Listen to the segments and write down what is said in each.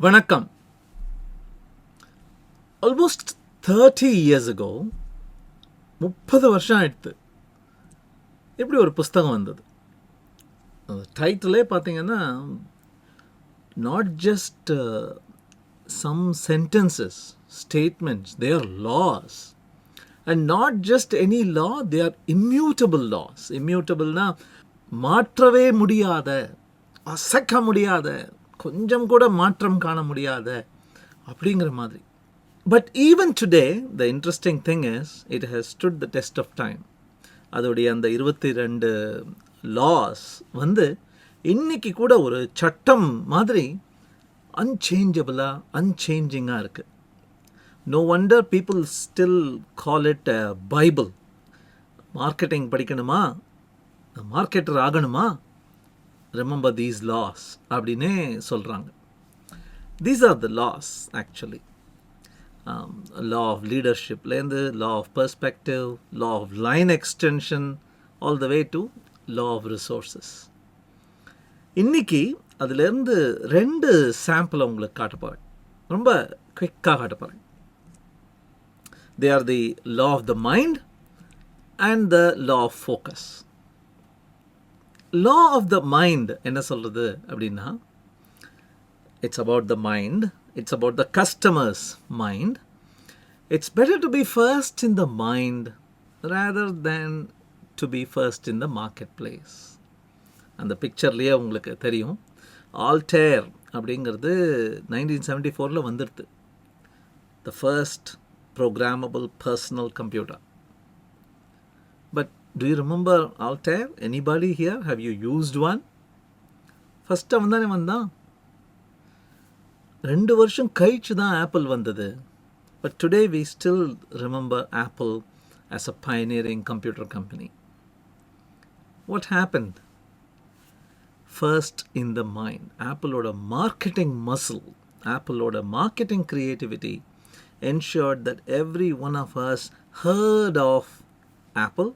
வணக்கம். Almost 30 years ago 30 வருஷம் ஆயிடுத்து இப்படி ஒரு புஸ்தகம் வந்தது. டைட்டிலே பார்த்தீங்கன்னா not just some sentences statements, they are laws. And not just any law, they are immutable laws. இம்யூட்டபிள்னா மாற்றவே முடியாத, அசைக்க முடியாத, கொஞ்சம் கூட மாற்றம் காண முடியாத அப்படிங்கிற மாதிரி. But even today the interesting thing is it has stood the test of time. அதோடைய அந்த 22 லாஸ் இன்னைக்கு கூட ஒரு சட்டம் மாதிரி அன்சேஞ்சபிளாக அன்சேஞ்சிங்காக இருக்குது. No wonder people still call it a Bible. Marketing படிக்கணுமா, மார்க்கெட்டர் ஆகணுமா, remember these laws அப்படின்னே சொல்கிறாங்க. These are the laws actually. Law of leadershipலேருந்து law of perspective, law of line extension, all the way to law of resources. இன்னைக்கு அதிலேருந்து 2 sample உங்களுக்கு காட்ட போகிறேன். ரொம்ப குவிக்காக காட்ட போகிறேன். They are the law of the mind and the law of focus. Law of the mind என்ன சொல்கிறது அப்படின்னா, it's about the mind, it's about the customer's mind. It's better to be first in the mind rather than to be first in the marketplace. அந்த பிக்சர்லேயே உங்களுக்கு தெரியும். ஆல்டேர் அப்படிங்கிறது 1974 வந்துடுது. The first programmable personal computer. But do you remember Altair? Anybody here? Have you used one? First அவன் தானே வந்தான். 2 வருஷம் கழிச்சு தான் ஆப்பிள் வந்தது. But today we still remember Apple as a pioneering computer company. What happened? First in the mind. Appleோட marketing muscle, Appleோட marketing creativity ensured that every one of us heard of Apple,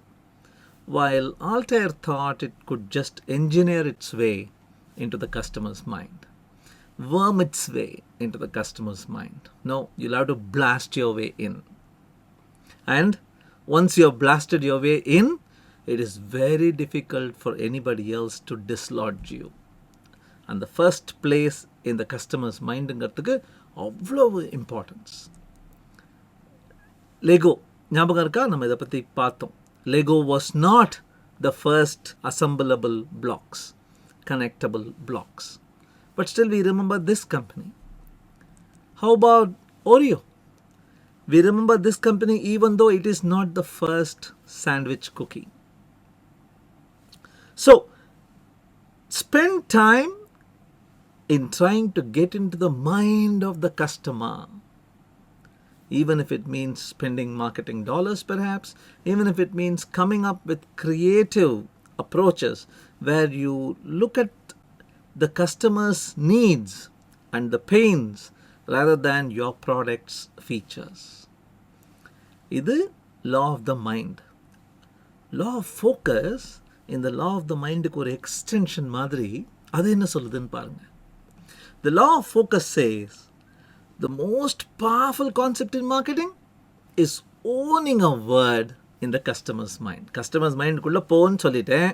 while Altair thought it could just engineer its way into the customer's mind, worm its way into the customer's mind. No, you'll have to blast your way in. And once you've blasted your way in, it is very difficult for anybody else to dislodge you. And the first place in the customer's mind ங்கிறதுக்கு அவ்வளவு importance. Lego ஞாபகம் இருக்கா? நம்ம இதை பற்றி பார்த்தோம். Lego was not the first assemblable blocks, connectable blocks. But still we remember this company. How about Oreo? We remember this company even though it is not the first sandwich cookie. So, spend time in trying to get into the mind of the customer. Even if it means spending marketing dollars perhaps, even if it means coming up with creative approaches where you look at the customer's needs and the pains rather than your product's features. இது law of the mind. Law of focus in the law of the mindக்கு ஒரு extension மாதிரி. அது என்ன சொல்லுதுன்னு பாருங்க. The law of focus says the most powerful concept in marketing is owning a word in the customer's mind. Customer's mind குள்ள போன்னு சொல்லிட்டேன்.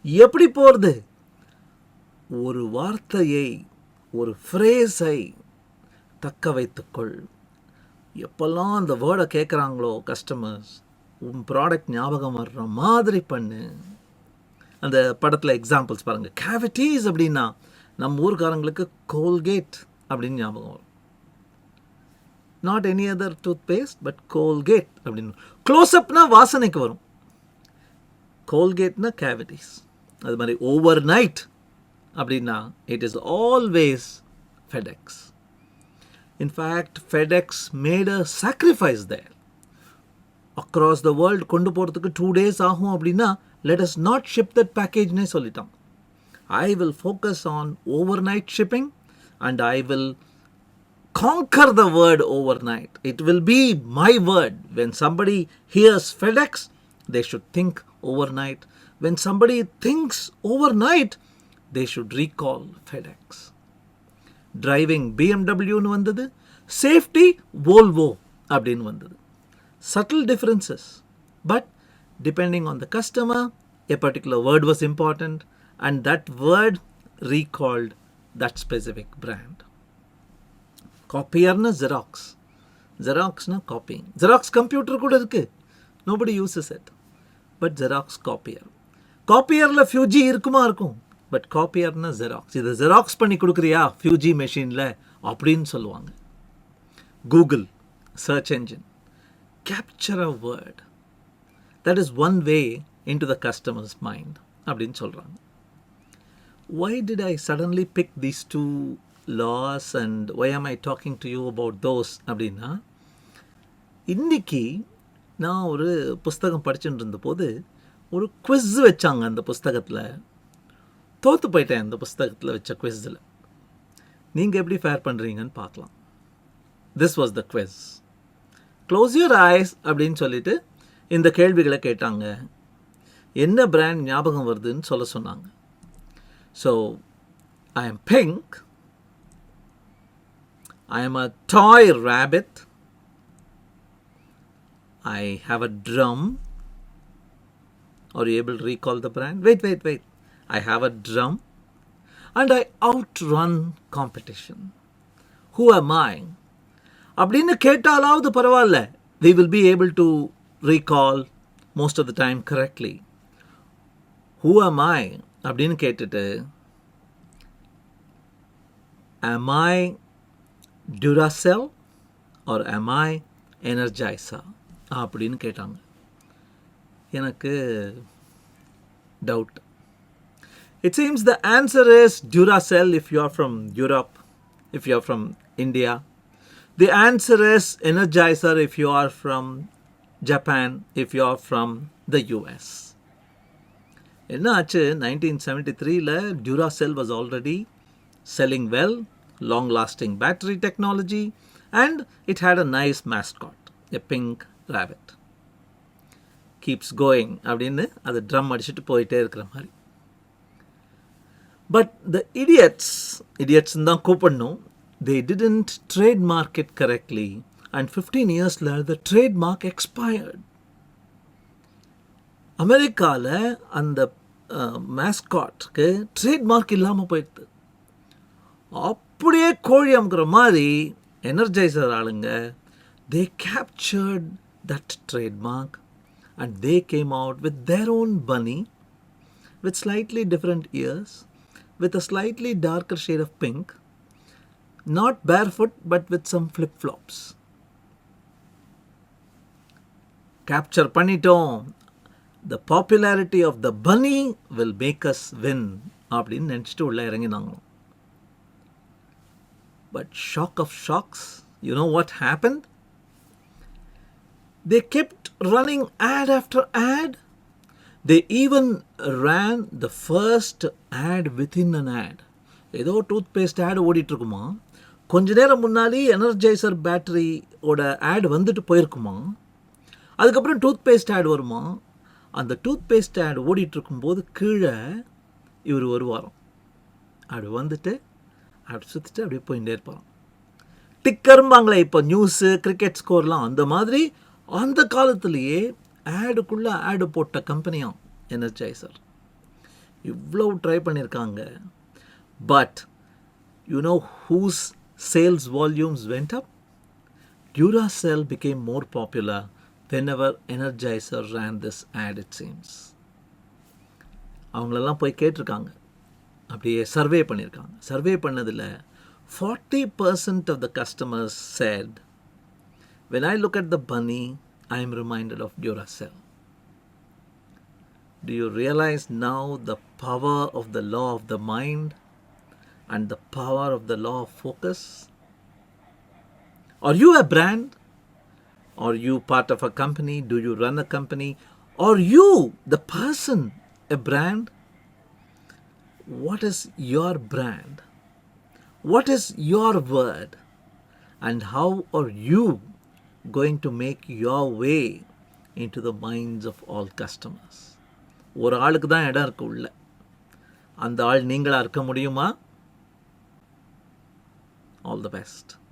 எப்படி போறது? ஒரு வார்த்தையை, ஒரு ஃப்ரேஸை தக்க வைத்துக்கொள். எப்பெல்லாம் அந்த வேர்டை கேட்குறாங்களோ கஸ்டமர்ஸ், உன் ப்ராடக்ட் ஞாபகம் வர்ற மாதிரி பண்ணு. அந்த படத்தில் எக்ஸாம்பிள்ஸ் பாருங்கள். கேவிட்டீஸ் அப்படின்னா நம்ம ஊர்காரங்களுக்கு கோல்கேட் அப்படின்னு ஞாபகம் வரும். Not any other toothpaste but Colgate அப்படின்னு. க்ளோஸ்அப்னா வாசனைக்கு வரும், கோல்கேட்னா கேவிட்டிஸ். அது மாதிரி ஓவர் நைட் அப்படின்னா it is always FedEx. In fact FedEx made a sacrifice there. Across the world கொண்டு போகிறதுக்கு 2 days ஆகும் அப்படின்னா let us not ship that பேக்கேஜ்னே சொல்லிட்டான். I will focus on overnight shipping and I will conquer the word overnight. It will be my word. When somebody hears FedEx, they should think overnight. When somebody thinks overnight, they should recall FedEx. Driving பிஎம்டபிள்யூன்னு வந்தது, safety Volvo அப்படின்னு வந்தது. Subtle differences, but depending on the customer, a particular word was important and that word recalled that specific brand. Copier na Xerox. Xerox na copying. Xerox computer kuda irukku. Nobody uses it. But Xerox copier. Copier la few G irukuma irukum. But copier na Xerox. Idha Xerox panni kudukriya few G machine la அப்படினு சொல்லுவாங்க. Google search engine. Capture a word. That is one way into the customer's mind. அப்படின்னு சொல்றாங்க. Why did I suddenly pick these two laws and why am I talking to you about those? அப்படின்னா இன்னைக்கு நான் ஒரு புஸ்தகம் படிச்சுட்டு இருந்தபோது ஒரு குவிஸ் வச்சாங்க. அந்த புஸ்தகத்தில் தோற்று போயிட்டேன். அந்த புஸ்தகத்தில் வச்ச குவிஸில் நீங்கள் எப்படி ஃபேர் பண்ணுறீங்கன்னு பார்க்கலாம். This was the quiz. Close your eyes அப்படின்னு சொல்லிட்டு இந்த கேள்விகளை கேட்டாங்க. என்ன பிராண்ட் ஞாபகம் வருதுன்னு சொல்ல சொன்னாங்க. So, I am pink. I am a toy rabbit. I have a drum. Are you able to recall the brand? Wait. I have a drum. And I outrun competition. Who am I? அப்படின்னு கேட்டாலாவது பரவாயில்ல. We will be able to recall most of the time correctly. Who am I? அப்படின்னு கேட்டுட்டு am I Duracell or am I Energizer அப்படின்னு கேட்டாங்க. எனக்கு doubt. It seems the answer is Duracell if you are from Europe, if you are from India. The answer is Energizer if you are from Japan, if you are from the US. என்ன ஆச்சு? 1973ல Duracell was already selling well, long-lasting battery technology, and it had a nice mascot, a pink rabbit. Keeps going அப்படின்னு அது drum அடிச்சுட்டு போயிட்டே இருக்கிற மாதிரி. But the idiots தான் கூப்பிடணும். They didn't trademark it correctly, and 15 years later the trademark expired. அமெரிக்காவில் அந்த மேஸ்காட்க்கு ட்ரேட்மார்க் இல்லாமல் போயிடுது. அப்படியே கோழி அமுக்கிற மாதிரி எனர்ஜைசர் ஆளுங்க they captured that trademark and they came out with their own bunny with slightly different ears, with a slightly darker shade of pink, not barefoot but with some flip-flops. Capture பண்ணிட்டோம். The popularity of the bunny will make us win அப்படின்னு நினச்சிட்டு உள்ள இறங்கினாங்க. But shock of shocks, you know what happened? They kept running ad after ad. They even ran the first ad within an ad. ஏதோ tooth paste add ஓடிட்டு இருக்குமா, கொஞ்ச நேரம் முன்னாடி energizer பேட்டரியோட add வந்துட்டு போயிருக்குமா, அதுக்கப்புறம் டூத் பேஸ்ட் ஆட் வருமா. அந்த டூத் பேஸ்ட் ஆட் ஓடிட்டுருக்கும்போது கீழே இவர் வருவாராம். அப்படி வந்துட்டு அப்படி சுற்றிட்டு அப்படியே போயிட்டே இருப்பாராம். டிக்கரும்பாங்களே இப்போ நியூஸு கிரிக்கெட் ஸ்கோர்லாம், அந்த மாதிரி அந்த காலத்துலேயே ஆடுக்குள்ளே ஆடு போட்ட கம்பெனியாம் எனர்ஜைசர். இவ்வளோ ட்ரை பண்ணியிருக்காங்க. But you know whose sales volumes went up? Duracell became more popular whenever Energizer ran this ad, it seems. அவங்களெல்லாம் போய் கேட்டிருக்காங்க, அப்படியே சர்வே பண்ணியிருக்காங்க. சர்வே பண்ணதில் 40% of the customers said, when I look at the bunny, I am reminded of Duracell. Do you realize now the power of the law of the mind and the power of the law of focus? Are you a brand? Are you part of a company? Do you run a company? Are you, the person, a brand? What is your brand? What is your word? And how are you going to make your way into the minds of all customers? ஒரு ஆளுக்கு தான் இடம் இருக்கு உள்ள. அந்த ஆள் நீங்களா இருக்க முடியுமா? All the best.